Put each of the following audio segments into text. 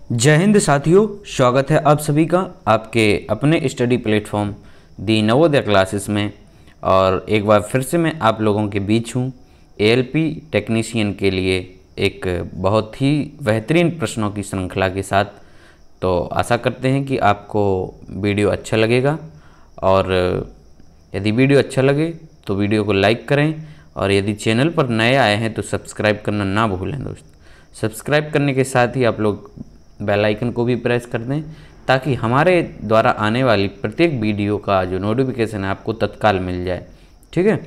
जय हिंद साथियों, स्वागत है आप सभी का आपके अपने स्टडी प्लेटफॉर्म दी नवोदय क्लासेस में। और एक बार फिर से मैं आप लोगों के बीच हूँ एएलपी टेक्नीशियन के लिए एक बहुत ही बेहतरीन प्रश्नों की श्रृंखला के साथ। तो आशा करते हैं कि आपको वीडियो अच्छा लगेगा, और यदि वीडियो अच्छा लगे तो वीडियो को लाइक करें, और यदि चैनल पर नए आए हैं तो सब्सक्राइब करना ना भूलें दोस्त। सब्सक्राइब करने के साथ ही आप लोग बेल आइकन को भी प्रेस कर दें, ताकि हमारे द्वारा आने वाली प्रत्येक वीडियो का जो नोटिफिकेशन है आपको तत्काल मिल जाए, ठीक है।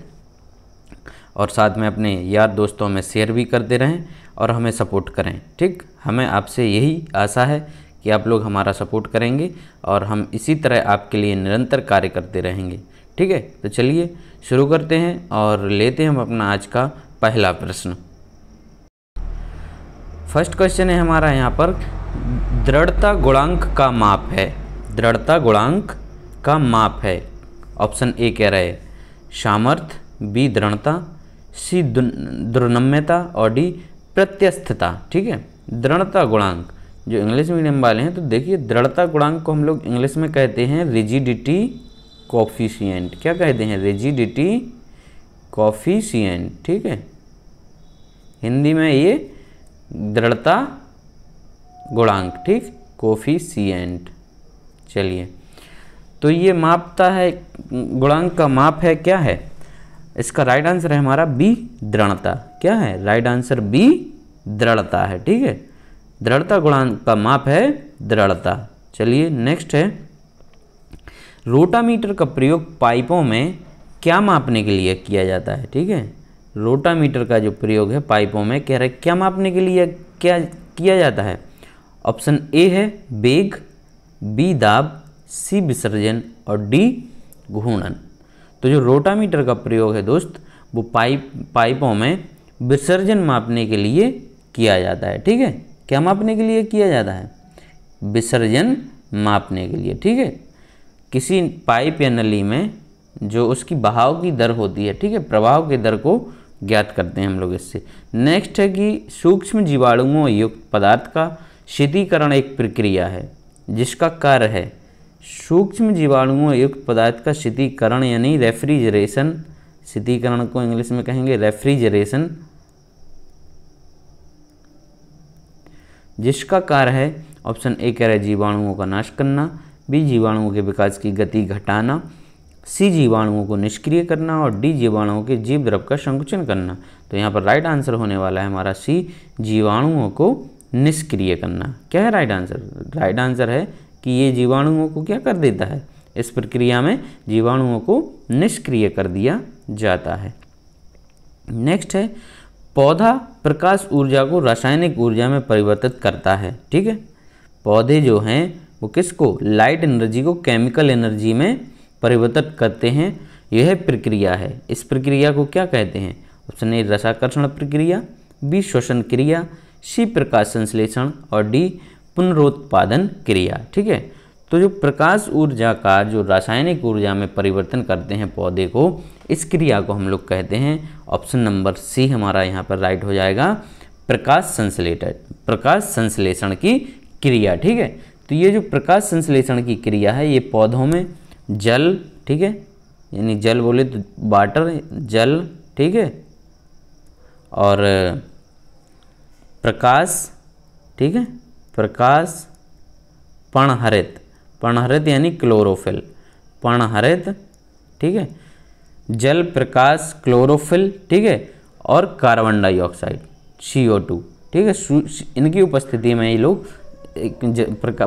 और साथ में अपने यार दोस्तों में शेयर भी करते रहें और हमें सपोर्ट करें, ठीक। हमें आपसे यही आशा है कि आप लोग हमारा सपोर्ट करेंगे और हम इसी तरह आपके लिए निरंतर कार्य करते रहेंगे, ठीक है। तो चलिए शुरू करते हैं और लेते हैं हम अपना आज का पहला प्रश्न। फर्स्ट क्वेश्चन है हमारा यहाँ पर, दृढ़ता गुणांक का माप है। दृढ़ता गुणांक का माप है। ऑप्शन ए कह रहे हैं सामर्थ्य, बी दृढ़ता, सी दुर्नम्यता और डी प्रत्यस्थता, ठीक है। दृढ़ता गुणांक, जो इंग्लिश मीडियम वाले हैं तो देखिए, दृढ़ता गुणांक को हम लोग इंग्लिश में कहते हैं रिजिडिटी कोफिशिएंट। क्या कहते हैं? रिजिडिटी कोफिशिएंट, ठीक है। हिंदी में ये दृढ़ता गुणांक, ठीक, कोफिशिएंट। चलिए, तो ये मापता है, गुणांक का माप है, क्या है इसका राइट आंसर है हमारा बी दृढ़ता। क्या है राइट आंसर? बी दृढ़ता है, ठीक है। दृढ़ता गुणांक का माप है दृढ़ता। चलिए नेक्स्ट है, रोटामीटर का प्रयोग पाइपों में क्या मापने के लिए किया जाता है, ठीक है। रोटामीटर का जो प्रयोग है पाइपों में, कह रहे क्या मापने के लिए क्या किया जाता है? ऑप्शन ए है वेग, बी दाब, सी विसर्जन और डी घूर्णन। तो जो रोटामीटर का प्रयोग है दोस्त, वो पाइपों में विसर्जन मापने के लिए किया जाता है, ठीक है। क्या मापने के लिए किया जाता है? विसर्जन मापने के लिए, ठीक है। किसी पाइप या नली में जो उसकी बहाव की दर होती है, ठीक है, प्रवाह की दर को ज्ञात करते हैं हम लोग इससे। नेक्स्ट है कि सूक्ष्म जीवाणुओं युक्त पदार्थ का शीतलीकरण एक प्रक्रिया है जिसका कार्य है सूक्ष्म जीवाणुओं युक्त पदार्थ का शीतलीकरण, यानी रेफ्रिजरेशन। शीतलीकरण को इंग्लिश में कहेंगे रेफ्रिजरेशन, जिसका कार्य है ऑप्शन ए कह रहे जीवाणुओं का नाश करना, बी जीवाणुओं के विकास की गति घटाना, सी जीवाणुओं को निष्क्रिय करना और डी जीवाणुओं के जीव द्रव का संकुचन करना। तो यहाँ पर राइट आंसर होने वाला है हमारा सी, जीवाणुओं को निष्क्रिय करना। क्या है राइट आंसर? राइट आंसर है कि ये जीवाणुओं को क्या कर देता है, इस प्रक्रिया में जीवाणुओं को निष्क्रिय कर दिया जाता है। नेक्स्ट है, पौधा प्रकाश ऊर्जा को रासायनिक ऊर्जा में परिवर्तित करता है, ठीक है। पौधे जो हैं वो किसको, लाइट एनर्जी को केमिकल एनर्जी में परिवर्तित करते हैं। यह प्रक्रिया है, इस प्रक्रिया को क्या कहते हैं? ऑप्शन ए रसाकर्षण प्रक्रिया, बी श्वसन क्रिया, सी प्रकाश संश्लेषण और डी पुनरुत्पादन क्रिया, ठीक है। तो जो प्रकाश ऊर्जा का जो रासायनिक ऊर्जा में परिवर्तन करते हैं पौधे को, इस क्रिया को हम लोग कहते हैं, ऑप्शन नंबर सी हमारा यहाँ पर राइट हो जाएगा, प्रकाश संश्लेषण की क्रिया, ठीक है। तो ये जो प्रकाश संश्लेषण की क्रिया है, ये पौधों में जल, ठीक है, यानी जल बोले तो वाटर, जल, ठीक है, और प्रकाश, ठीक है, प्रकाश पर्णहरित यानी क्लोरोफिल, पर्णहरित, ठीक है, जल, प्रकाश, क्लोरोफिल, ठीक है, और कार्बन डाइऑक्साइड CO2, ठीक है। इनकी उपस्थिति में ये लोग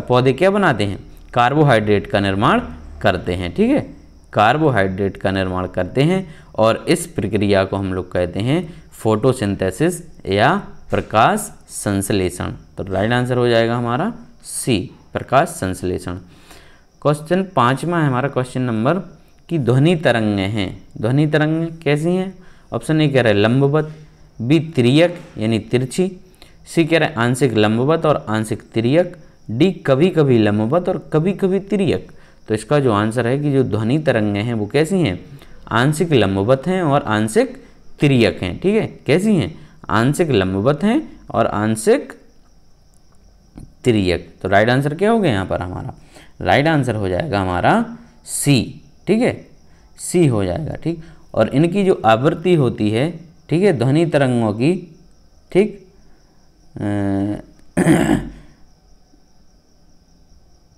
पौधे क्या बनाते हैं? कार्बोहाइड्रेट का निर्माण करते हैं, ठीक है, कार्बोहाइड्रेट का निर्माण करते हैं, और इस प्रक्रिया को हम लोग कहते हैं फोटोसिंथेसिस या प्रकाश संश्लेषण। तो राइट आंसर हो जाएगा हमारा सी, प्रकाश संश्लेषण। क्वेश्चन 5वां है हमारा, क्वेश्चन नंबर कि ध्वनि तरंगें हैं। ध्वनि तरंगें कैसी हैं? ऑप्शन ए कह रहे हैं लंबवत, बी तिर्यक यानी तिरछी, सी कह रहे हैं आंशिक लंबवत और आंशिक तिर्यक, डी कभी कभी लंबवत और कभी कभी तिर्यक। तो इसका जो आंसर है कि जो ध्वनि तरंगें हैं वो कैसी हैं? आंशिक लंबवत हैं और आंशिक तिर्यक हैं, ठीक है। कैसी हैं? आंशिक लंबवत हैं और आंशिक तिर्यक। तो राइट आंसर क्या हो गया यहाँ पर हमारा? राइट आंसर हो जाएगा हमारा सी। ठीक है, सी हो जाएगा। ठीक, और इनकी जो आवृत्ति होती है, ठीक है, ध्वनि तरंगों की, ठीक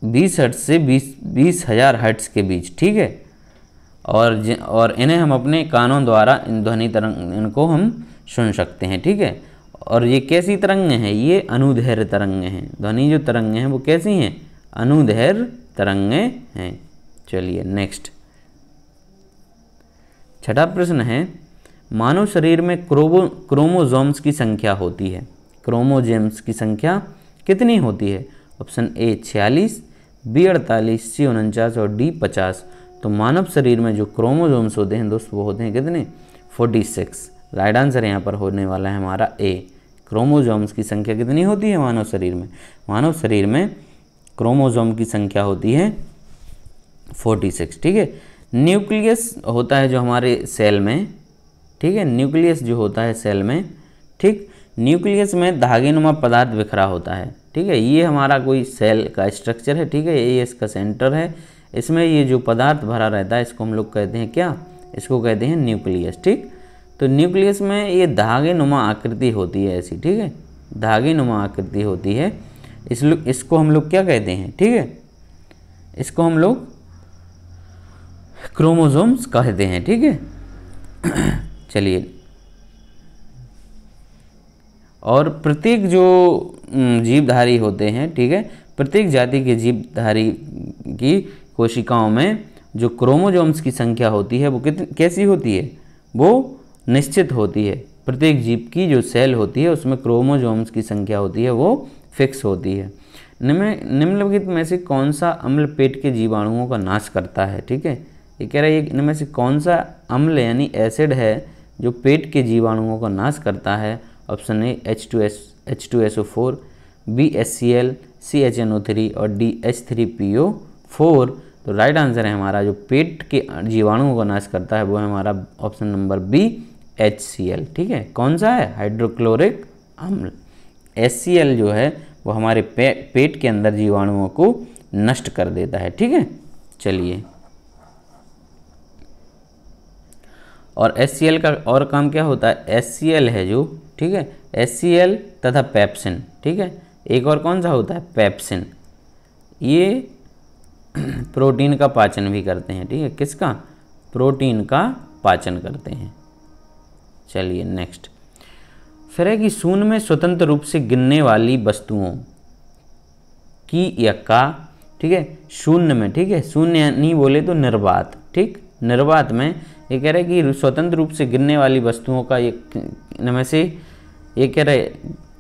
20 हर्ट्ज से 20,000 हर्ट्ज के बीच। ठीक है, और इन्हें हम अपने कानों द्वारा इन ध्वनि तरंग इनको हम सुन सकते हैं। ठीक है, और ये कैसी तरंगें हैं? ये अनुदैर्घ्य तरंगें हैं। ध्वनि जो तरंगें हैं वो कैसी हैं? अनुदैर्घ्य तरंगें हैं। चलिए नेक्स्ट, छठा प्रश्न है, मानव शरीर में क्रोमोसोम्स की संख्या होती है। क्रोमोसोम्स की संख्या कितनी होती है? ऑप्शन ए 46, बी 48, सी 49 और डी 50। तो मानव शरीर में जो क्रोमोसोम्स होते हैं दोस्त वो होते हैं कितने? 46। राइट आंसर यहाँ पर होने वाला है हमारा ए। क्रोमोसोम्स की संख्या कितनी होती है मानव शरीर में? मानव शरीर में क्रोमोसोम की संख्या होती है 46। ठीक है, न्यूक्लियस होता है जो हमारे सेल में, ठीक है, न्यूक्लियस जो होता है सेल में, ठीक, न्यूक्लियस में धागेनुमा पदार्थ बिखरा होता है। ठीक है, ये हमारा कोई सेल का स्ट्रक्चर है। ठीक है, ये इसका सेंटर है, इसमें ये जो पदार्थ भरा रहता है इसको हम लोग कहते हैं क्या? इसको कहते हैं न्यूक्लियस। ठीक, तो न्यूक्लियस में ये धागेनुमा आकृति होती है ऐसी। ठीक है, धागेनुमा आकृति होती है, इसको हम लोग क्या कहते हैं? ठीक है, इसको हम लोग क्रोमोसोम्स कहते हैं। ठीक है, चलिए, और प्रत्येक जो जीवधारी होते हैं, ठीक है, प्रत्येक जाति के जीवधारी की कोशिकाओं में जो क्रोमोसोम्स की संख्या होती है वो कैसी होती है? वो निश्चित होती है। प्रत्येक जीव की जो सेल होती है उसमें क्रोमोसोम्स की संख्या होती है वो फिक्स होती है। निम्नलिखित में से कौन सा अम्ल पेट के जीवाणुओं का नाश करता है? ठीक है, ये कह रहा है इनमें से कौन सा अम्ल यानी एसिड है जो पेट के जीवाणुओं का नाश करता है? Option A H2SO4, B HCl, C HNO3 और डी H3PO4। तो राइट आंसर है हमारा जो पेट के जीवाणुओं का नाश करता है वो है हमारा ऑप्शन नंबर बी HCl। ठीक है, कौन सा है? हाइड्रोक्लोरिक अम्ल। HCl जो है वो हमारे पेट के अंदर जीवाणुओं को नष्ट कर देता है। ठीक है, चलिए, और HCl का और काम क्या होता है? HCl है जो, ठीक है, HCl तथा पेप्सिन। ठीक है, एक और कौन सा होता है? पेप्सिन। ये प्रोटीन का पाचन भी करते हैं। ठीक है, किसका? प्रोटीन का पाचन करते हैं। चलिए नेक्स्ट, फिर है कि शून्य में स्वतंत्र रूप से गिनने वाली वस्तुओं की या का, ठीक है, शून्य में, ठीक है, शून्य नहीं बोले तो निर्वात। ठीक, निर्वात में ये कह रहे हैं कि स्वतंत्र रूप से गिरने वाली वस्तुओं का इनमें से ये कह रहे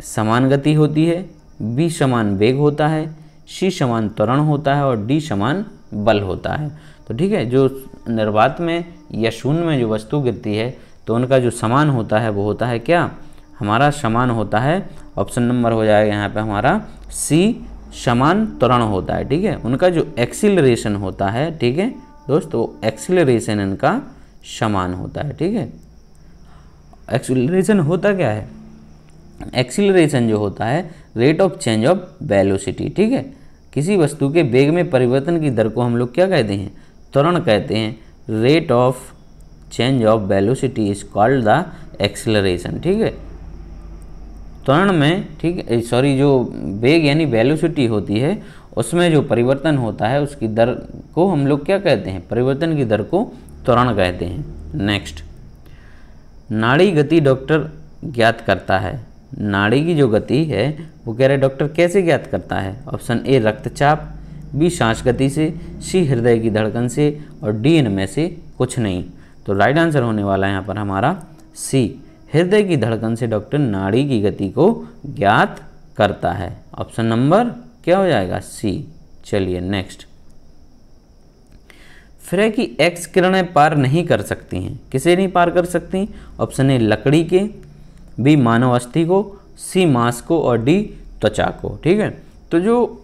समान गति होती है, बी समान वेग होता है, सी समान त्वरण होता है और डी समान बल होता है। तो ठीक है, जो निर्वात में या शून्य में जो वस्तु गिरती है तो उनका जो समान होता है वो होता है क्या? हमारा समान होता है, ऑप्शन नंबर हो जाएगा यहाँ पे हमारा सी, समान त्वरण होता है। ठीक है, उनका जो एक्सीलरेशन होता है, ठीक है दोस्तों, एक्सीलरेशन इनका समान होता है। ठीक है, एक्सीलरेशन होता क्या है? एक्सीलरेशन जो होता है rate of change of velocity. ठीक है, किसी वस्तु के वेग में परिवर्तन की दर को हम लोग क्या कहते हैं? त्वरण कहते हैं। Rate of change of velocity is called the acceleration. ठीक है, त्वरण में, ठीक है, सॉरी, जो वेग यानी वेलोसिटी होती है उसमें जो परिवर्तन होता है उसकी दर को हम लोग क्या कहते हैं? परिवर्तन की दर को त्वरण कहते हैं। नेक्स्ट, नाड़ी गति डॉक्टर ज्ञात करता है। नाड़ी की जो गति है वो कह रहे डॉक्टर कैसे ज्ञात करता है? ऑप्शन ए रक्तचाप, बी सांस गति से, सी हृदय की धड़कन से और डी इनमें से कुछ नहीं। तो राइट आंसर होने वाला है यहाँ पर हमारा सी, हृदय की धड़कन से डॉक्टर नाड़ी की गति को ज्ञात करता है। ऑप्शन नंबर क्या हो जाएगा? सी। चलिए नेक्स्ट, फिर है कि एक्स किरणें पार नहीं कर सकती हैं। किसे नहीं पार कर सकती? ऑप्शन ए लकड़ी के, बी मानव अस्थि को, सी मांस को और डी त्वचा को। ठीक है, तो जो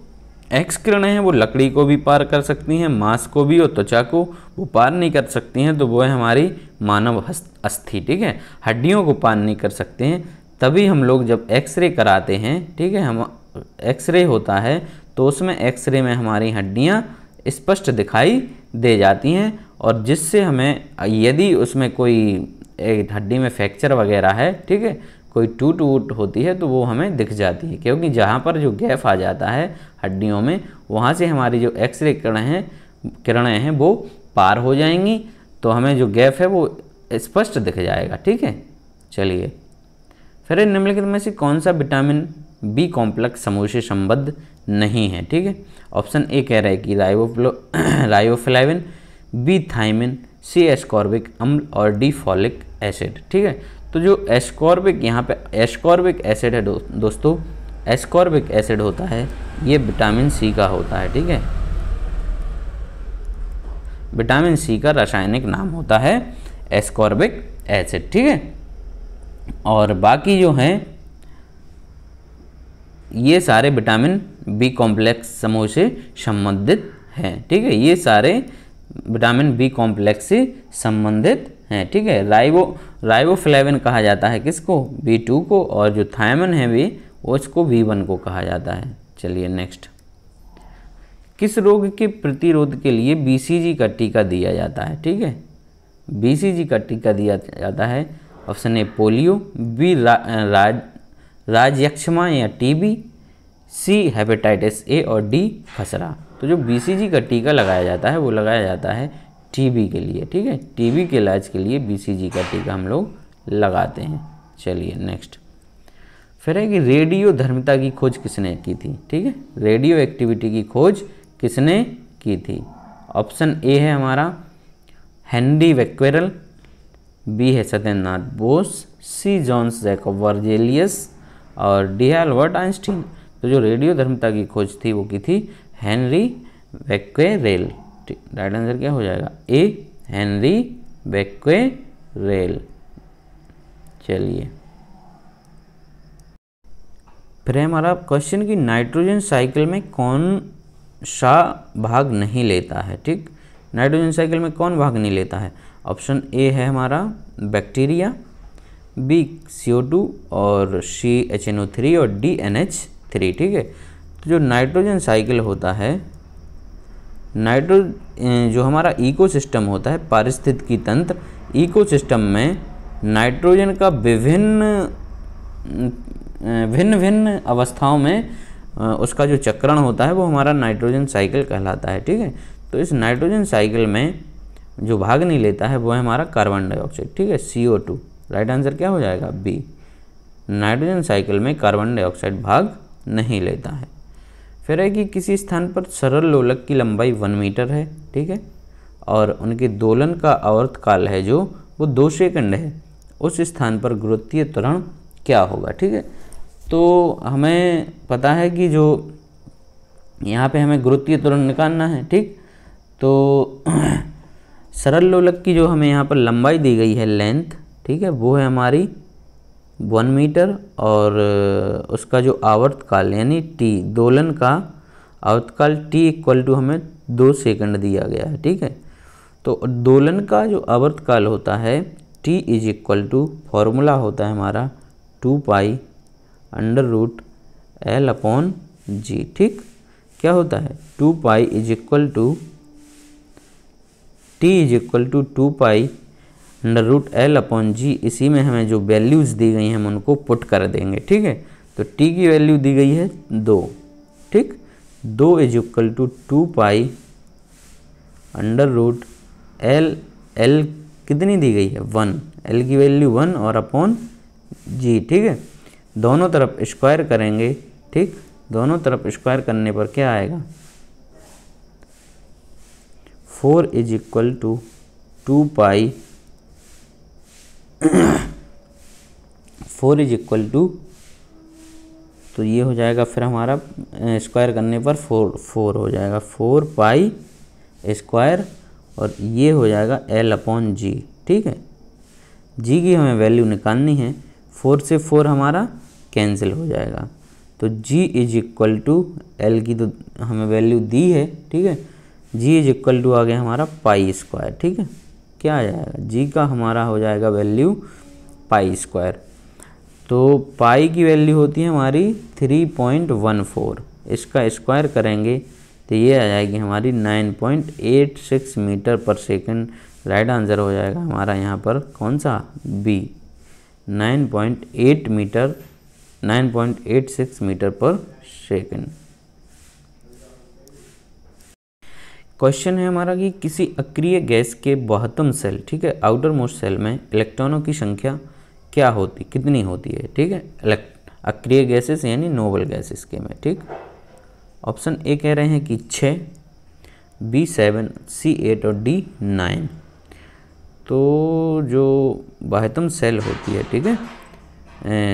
एक्स किरणें हैं वो लकड़ी को भी पार कर सकती हैं, मांस को भी, और त्वचा को वो पार नहीं कर सकती हैं, तो वो है हमारी मानव अस्थि। ठीक है, हड्डियों को पार नहीं कर सकते हैं। तभी हम लोग जब एक्सरे कराते हैं, ठीक है, हम एक्सरे होता है तो उसमें एक्सरे में हमारी हड्डियाँ स्पष्ट दिखाई दे जाती हैं, और जिससे हमें यदि उसमें कोई एक हड्डी में फ्रैक्चर वगैरह है, ठीक है, कोई टूट वूट होती है तो वो हमें दिख जाती है, क्योंकि जहाँ पर जो गैप आ जाता है हड्डियों में वहाँ से हमारी जो एक्सरे किरणें हैं वो पार हो जाएंगी, तो हमें जो गैप है वो स्पष्ट दिख जाएगा। ठीक है, चलिए फिर निम्नलिखित में से कौन सा विटामिन बी कॉम्प्लेक्स समूह से संबद्ध नहीं है। ठीक है, ऑप्शन ए कह रहा है कि राइबोफ्लेविन, बी थायमिन, सी एस्कॉर्बिक अम्ल और डी फॉलिक एसिड। ठीक है, तो जो एस्कॉर्बिक यहाँ पे एस्कॉर्बिक एसिड है दोस्तों, एस्कॉर्बिक एसिड होता है ये विटामिन सी का होता है। ठीक है, विटामिन सी का रासायनिक नाम होता है एस्कॉर्बिक एसिड। ठीक है, और बाकी जो हैं ये सारे विटामिन बी कॉम्प्लेक्स समूह से संबंधित हैं। ठीक है, ये सारे विटामिन बी कॉम्प्लेक्स से संबंधित हैं। ठीक है, राइबोफ्लेविन कहा जाता है किसको, B2 को, और जो थायमिन है भी वो इसको B1 को कहा जाता है। चलिए नेक्स्ट, किस रोग के प्रतिरोध के लिए BCG का टीका दिया जाता है। ठीक है, BCG का टीका दिया जाता है, ऑप्शन ए पोलियो, बी राजयक्षमा या टीबी, सी हेपेटाइटिस ए और डी खसरा। तो जो BCG का टीका लगाया जाता है वो लगाया जाता है टीबी के लिए। ठीक है, टीबी के इलाज के लिए BCG का टीका हम लोग लगाते हैं। चलिए नेक्स्ट, फिर है कि रेडियो धर्मिता की खोज किसने की थी। ठीक है, रेडियो एक्टिविटी की खोज किसने की थी। ऑप्शन ए है हमारा हेनरी बेक्वेरेल, बी है सत्येंद्रनाथ बोस, सी जॉन्स जैकब वर्जेलियस और डी एल्बर्ट आइंस्टीन। तो जो रेडियो धर्मिता की खोज थी वो की थी हेनरी बेक्वेरेल। राइट आंसर क्या हो जाएगा, ए हेनरी बेक्वेरेल। चलिए फिर हमारा क्वेश्चन कि नाइट्रोजन साइकिल में कौन सा भाग नहीं लेता है। ठीक, नाइट्रोजन साइकिल में कौन भाग नहीं लेता है। ऑप्शन ए है हमारा बैक्टीरिया, बी CO2 और सी HNO3 और डी NH3। ठीक है, तो जो नाइट्रोजन साइकिल होता है, जो हमारा इकोसिस्टम होता है, पारिस्थितिकी तंत्र, इकोसिस्टम में नाइट्रोजन का भिन्न अवस्थाओं में उसका जो चक्रण होता है वो हमारा नाइट्रोजन साइकिल कहलाता है। ठीक है, तो इस नाइट्रोजन साइकिल में जो भाग नहीं लेता है वो है हमारा कार्बन डाइऑक्साइड। ठीक है, CO2। राइट आंसर क्या हो जाएगा, बी। नाइट्रोजन साइकिल में कार्बन डाइऑक्साइड भाग नहीं लेता है। फिर है कि किसी स्थान पर सरल लोलक की लंबाई 1 मीटर है। ठीक है, और उनके दोलन का आवर्तकाल है जो वो 2 सेकंड है, उस स्थान पर गुरुत्वीय त्वरण क्या होगा। ठीक है, तो हमें पता है कि जो यहाँ पे हमें गुरुत्वीय त्वरण निकालना है। ठीक, तो सरल लोलक की जो हमें यहाँ पर लंबाई दी गई है, लेंथ, ठीक है, वो है हमारी 1 मीटर, और उसका जो आवर्तकाल यानी टी, दोलन का आवर्तकाल T इक्वल टू हमें 2 सेकंड दिया गया है। ठीक है, तो दोलन का जो आवर्तकाल होता है T is equal to, formula होता है हमारा 2 pi under root L upon G। ठीक, क्या होता है 2 pi is equal to T is equal to 2 pi under root L upon G। इसी में हमें जो वैल्यूज़ दी गई हैं हम उनको पुट कर देंगे। ठीक है, तो T की वैल्यू दी गई है 2। ठीक, 2 is equal to 2 pi under root L कितनी दी गई है 1, L की वैल्यू 1 और अपॉन G। ठीक है, दोनों तरफ स्क्वायर करेंगे। ठीक, दोनों तरफ स्क्वायर करने पर क्या आएगा, 4 is equal to 2 pi 4 is equal to, तो ये हो जाएगा फिर हमारा स्क्वायर करने पर 4 हो जाएगा, 4 पाई स्क्वायर, और ये हो जाएगा L अपॉन G। ठीक है, G की हमें वैल्यू निकालनी है, 4 से 4 हमारा कैंसिल हो जाएगा, तो G is equal to, L की तो हमें वैल्यू दी है। ठीक है, G इज इक्वल टू आ गया हमारा पाई स्क्वायर। ठीक है, क्या आ जाएगा, G का हमारा हो जाएगा वैल्यू पाई स्क्वायर। तो पाई की वैल्यू होती है हमारी 3.14, इसका स्क्वायर करेंगे तो ये आ जाएगी हमारी 9.86 मीटर पर सेकंड। राइट आंसर हो जाएगा हमारा यहाँ पर कौन सा, बी, 9.86 मीटर पर सेकंड। क्वेश्चन है हमारा कि किसी अक्रिय गैस के बॉटम सेल, ठीक है, आउटर मोस्ट सेल में इलेक्ट्रॉनों की संख्या क्या होती, कितनी होती है, ठीक है, अक्रिय गैसेस यानी नोबल गैसेस के में, ठीक। ऑप्शन ए कह रहे हैं कि 6, बी 7, सी 8 और डी 9। तो जो बाह्यतम सेल होती है, ठीक है,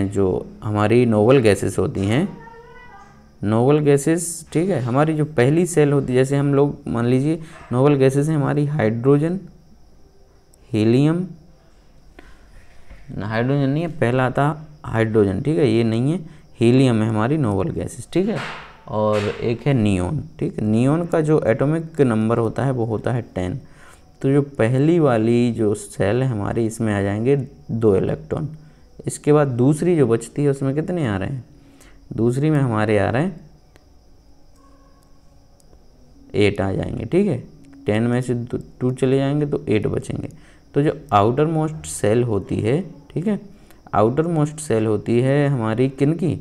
जो हमारी नोबल गैसेस होती हैं, नोबल गैसेस, ठीक है, हमारी जो पहली सेल होती है, जैसे हम लोग मान लीजिए नोबल गैसेस हैं हमारी हाइड्रोजन, हीलियम, हाइड्रोजन नहीं है, पहला आता हाइड्रोजन, ठीक है, ये नहीं है, हीलियम है हमारी नोबल गैसेस, ठीक है, और एक है नियोन, ठीक है। नियोन का जो एटॉमिक नंबर होता है वो होता है 10। तो जो पहली वाली जो सेल है हमारी, इसमें आ जाएंगे 2 इलेक्ट्रॉन। इसके बाद दूसरी जो बचती है उसमें कितने आ रहे हैं, दूसरी में हमारे आ रहे हैं 8 आ जाएंगे, ठीक है, 10 में से 2 चले जाएंगे तो 8 बचेंगे। तो जो आउटर मोस्ट सेल होती है, ठीक है, आउटर मोस्ट सेल होती है हमारी किनकी,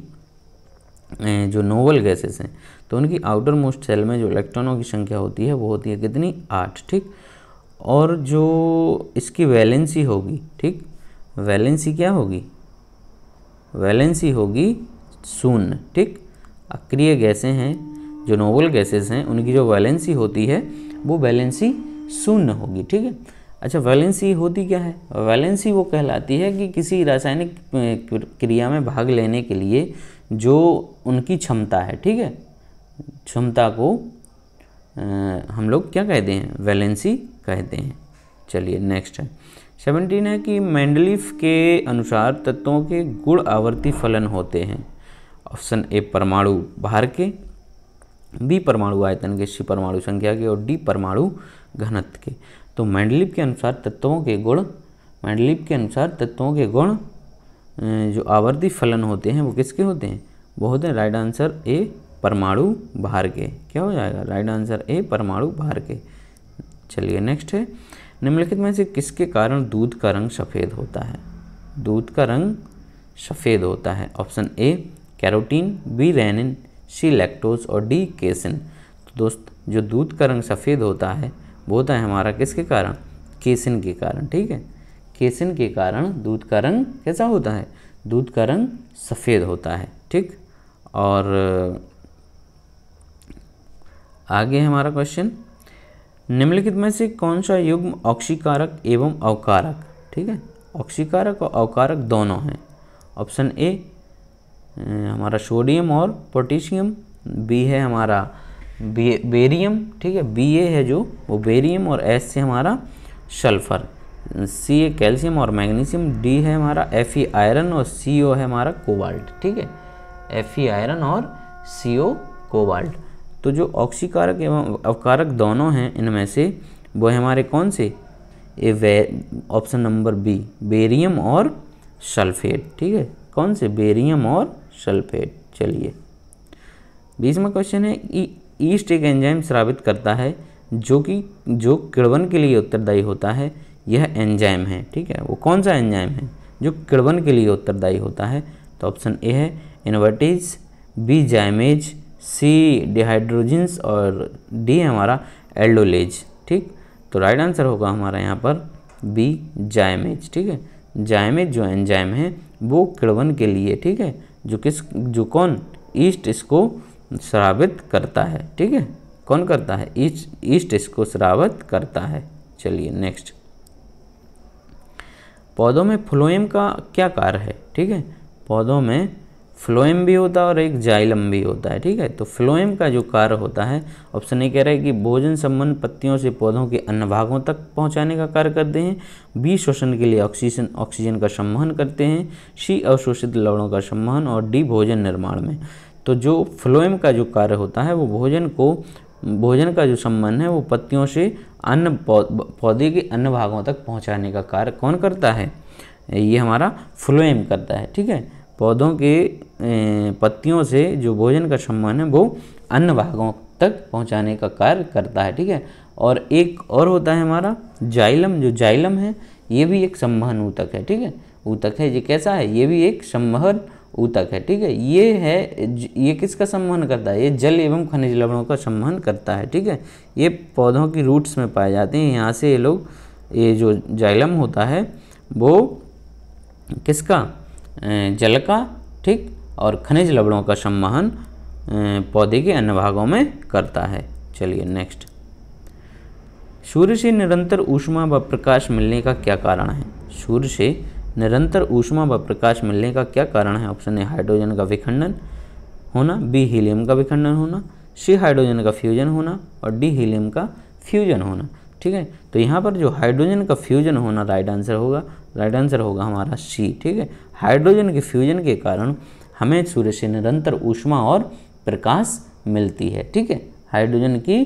जो नोबल गैसेस हैं, तो उनकी आउटर मोस्ट सेल में जो इलेक्ट्रॉनों की संख्या होती है वो होती है कितनी, 8, ठीक। और जो इसकी वैलेंसी होगी, ठीक, वैलेंसी क्या होगी, वैलेंसी होगी 0, ठीक। अक्रिय गैसें हैं जो नोबल गैसेस हैं, उनकी जो वैलेंसी होती है वो वैलेंसी 0 होगी, ठीक है। अच्छा, वैलेंसी होती क्या है, वैलेंसी वो कहलाती है कि किसी रासायनिक क्रिया में भाग लेने के लिए जो उनकी क्षमता है, ठीक है, क्षमता को हम लोग क्या कहते हैं, वैलेंसी कहते हैं। चलिए नेक्स्ट है 17 है कि मेंडलीफ के अनुसार तत्वों के गुण आवर्ती फलन होते हैं। ऑप्शन ए परमाणु भार के, बी परमाणु आयतन के, सी परमाणु संख्या के और डी परमाणु घनत्व के। तो मेंडलीफ के अनुसार तत्वों के गुण, मेंडलीफ के अनुसार तत्वों के गुण जो आवर्ती फलन होते हैं वो किसके होते हैं, वो होते हैं, राइट आंसर ए परमाणु भार के। क्या हो जाएगा, राइट आंसर ए परमाणु भार के। चलिए नेक्स्ट है, निम्नलिखित में से किसके कारण दूध का रंग सफ़ेद होता है, दूध का रंग सफ़ेद होता है। Option A carotene, B rennin, C lactose और डी केसिन। तो दोस्त जो दूध का रंग सफ़ेद होता है वो होता है हमारा किसके कारण, केसिन के कारण, ठीक है, केसिन के कारण दूध का रंग कैसा होता है, दूध का रंग सफ़ेद होता है, ठीक। और आगे हमारा क्वेश्चन, निम्नलिखित में से कौन सा युग्म ऑक्सीकारक एवं अवकारक, ठीक है, ऑक्सीकारक और अवकारक दोनों हैं। ऑप्शन ए हमारा सोडियम और पोटेशियम, बी है हमारा बेरियम, ठीक है, बी ए है जो वो बेरियम और एस से हमारा सल्फर, सी ए कैल्शियम और मैग्नीशियम, डी है हमारा Fe आयरन और CO है हमारा कोबाल्ट, ठीक है, Fe आयरन और CO कोबाल्ट। तो जो ऑक्सीकारक एवं अवकारक दोनों हैं इनमें से वो है हमारे कौन से, ऑप्शन नंबर बी बेरियम और सल्फेट, ठीक है, कौन से, बेरियम और सल्फेट। चलिए 20वां क्वेश्चन है, ईस्ट एक एंजाइम स्रावित करता है जो किण्वन के लिए उत्तरदायी होता है, यह एंजाइम है, ठीक है, वो कौन सा एंजाइम है जो किण्वन के लिए उत्तरदायी होता है। तो ऑप्शन ए है इन्वर्टेज, बी जाइमेज, सी डिहाइड्रोजिन्स और डी हमारा एल्डोलेज, ठीक। तो राइट आंसर होगा हमारा यहाँ पर बी जाइमेज, ठीक है, जाइमेज जो एंजाइम है वो किण्वन के लिए, ठीक है, जो कौन, ईस्ट इसको स्रावित करता है, ठीक है, कौन करता है, ईस्ट इसको स्रावित करता है। चलिए नेक्स्ट, पौधों में फ्लोएम का क्या कार्य है, ठीक है, पौधों में फ्लोएम भी होता है और एक जाइलम भी होता है, ठीक है। तो फ्लोएम का जो कार्य होता है, ऑप्शन ए कह रहा है कि भोजन संबंध पत्तियों से पौधों के अन्य भागों तक पहुंचाने का कार्य करते हैं, बी श्वसन के लिए ऑक्सीजन का संवहन करते हैं, सी अवशोषित लवणों का संवहन और डी भोजन निर्माण में। तो जो फ्लोएम का जो कार्य होता है वो भोजन का जो संबंध है वो पत्तियों से अन्य पौधे के अन्य भागों तक पहुंचाने का कार्य कौन करता है, ये हमारा फ्लोएम करता है, ठीक है। पौधों के पत्तियों से जो भोजन का संवहन है वो अन्य भागों तक पहुंचाने का कार्य करता है। ठीक है, और एक और होता है हमारा जाइलम। जो जाइलम है ये भी एक संवहन ऊतक है। ठीक है, ऊतक है, ये कैसा है, ये भी एक संवहन ऊतक है। ठीक है, ये किसका संवहन करता है, ये जल एवं खनिज लवणों का संवहन करता है। ठीक है, ये पौधों की रूट्स में पाए जाते हैं। यहाँ से ये जो जाइलम होता है वो किसका, जल का, ठीक, और खनिज लवणों का संवहन पौधे के अन्य भागों में करता है। चलिए नेक्स्ट, सूर्य से निरंतर ऊष्मा व प्रकाश मिलने का क्या कारण है। सूर्य से निरंतर ऊष्मा व प्रकाश मिलने का क्या कारण है। ऑप्शन ए हाइड्रोजन का विखंडन होना, बी हीलियम का विखंडन होना, सी हाइड्रोजन का फ्यूजन होना और डी हीलियम का फ्यूजन होना। ठीक है, तो यहाँ पर जो हाइड्रोजन का फ्यूजन होना राइट आंसर होगा हमारा सी। ठीक है, हाइड्रोजन के फ्यूजन के कारण हमें सूर्य से निरंतर ऊष्मा और प्रकाश मिलती है। ठीक है, हाइड्रोजन की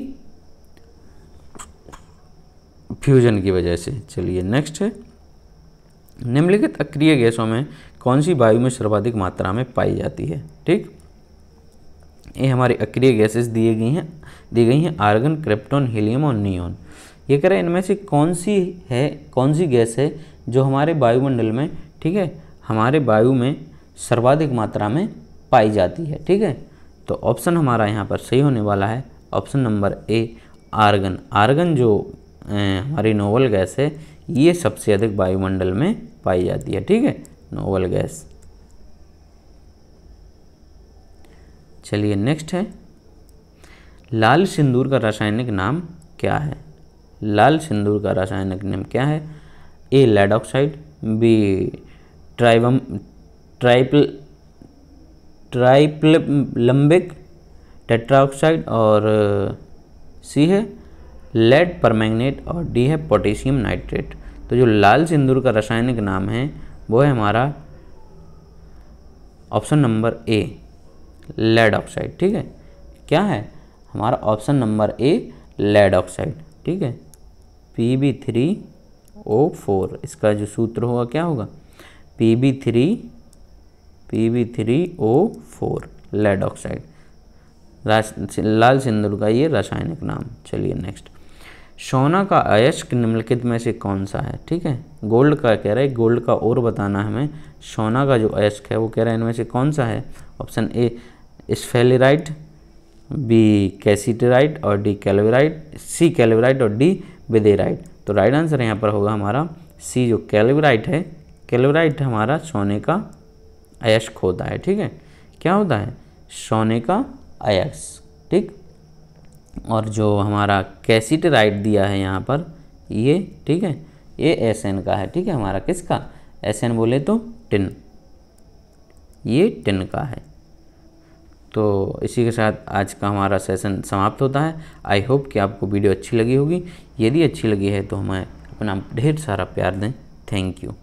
फ्यूजन की वजह से। चलिए नेक्स्ट है, निम्नलिखित अक्रिय गैसों में कौन सी वायु में सर्वाधिक मात्रा में पाई जाती है। ठीक, ये हमारी अक्रिय गैसेस दी गई हैं आर्गन, क्रिप्टॉन, हीलियम और नियॉन। ये कह रहे हैं इनमें से कौन सी गैस है जो हमारे वायुमंडल में, ठीक है, हमारे वायु में सर्वाधिक मात्रा में पाई जाती है। ठीक है, तो ऑप्शन हमारा यहाँ पर सही होने वाला है option number A argon. Argon जो हमारी नोबल गैस है ये सबसे अधिक वायुमंडल में पाई जाती है। ठीक है, नोबल गैस। चलिए नेक्स्ट है, लाल सिंदूर का रासायनिक नाम क्या है। लाल सिंदूर का रासायनिक नाम क्या है। ए लेड ऑक्साइड, बी ट्राइप्लम्बिक टेट्राऑक्साइड और सी है लेड परमैंगनेट और डी है पोटेशियम नाइट्रेट। तो जो लाल सिंदूर का रासायनिक नाम है वो है हमारा option number A lead oxide. ठीक है, क्या है हमारा option number A lead oxide. ठीक है, Pb3O4 इसका जो सूत्र होगा क्या होगा, Pb3O4 लेड ऑक्साइड, लाल सिंदूर का ये रासायनिक नाम। चलिए नेक्स्ट, सोना का अयस्क निम्नलिखित में से कौन सा है। ठीक है, गोल्ड का कह रहा है, गोल्ड का और बताना है हमें। सोना का जो अयस्क है वो कह रहा है इनमें से कौन सा है। ऑप्शन ए स्फेलेराइट, बी कैसिटेराइट और डी कैल्वेराइट, सी कैल्वेराइट और डी विदेराइट। तो राइट आंसर यहाँ पर होगा हमारा सी जो कैल्वेराइट है। कैल्वेराइट हमारा सोने का अयस्क होता है। ठीक है, क्या होता है, सोने का अयस्क। ठीक, और जो हमारा कैसिटेराइट दिया है यहाँ पर ये, ठीक है, ये Sn का है। ठीक है, हमारा किसका, Sn बोले तो टिन, ये टिन का है। तो इसी के साथ आज का हमारा सेशन समाप्त होता है। आई होप कि आपको वीडियो अच्छी लगी होगी। यदि अच्छी लगी है तो हमें अपना ढेर सारा प्यार दें। Thank you.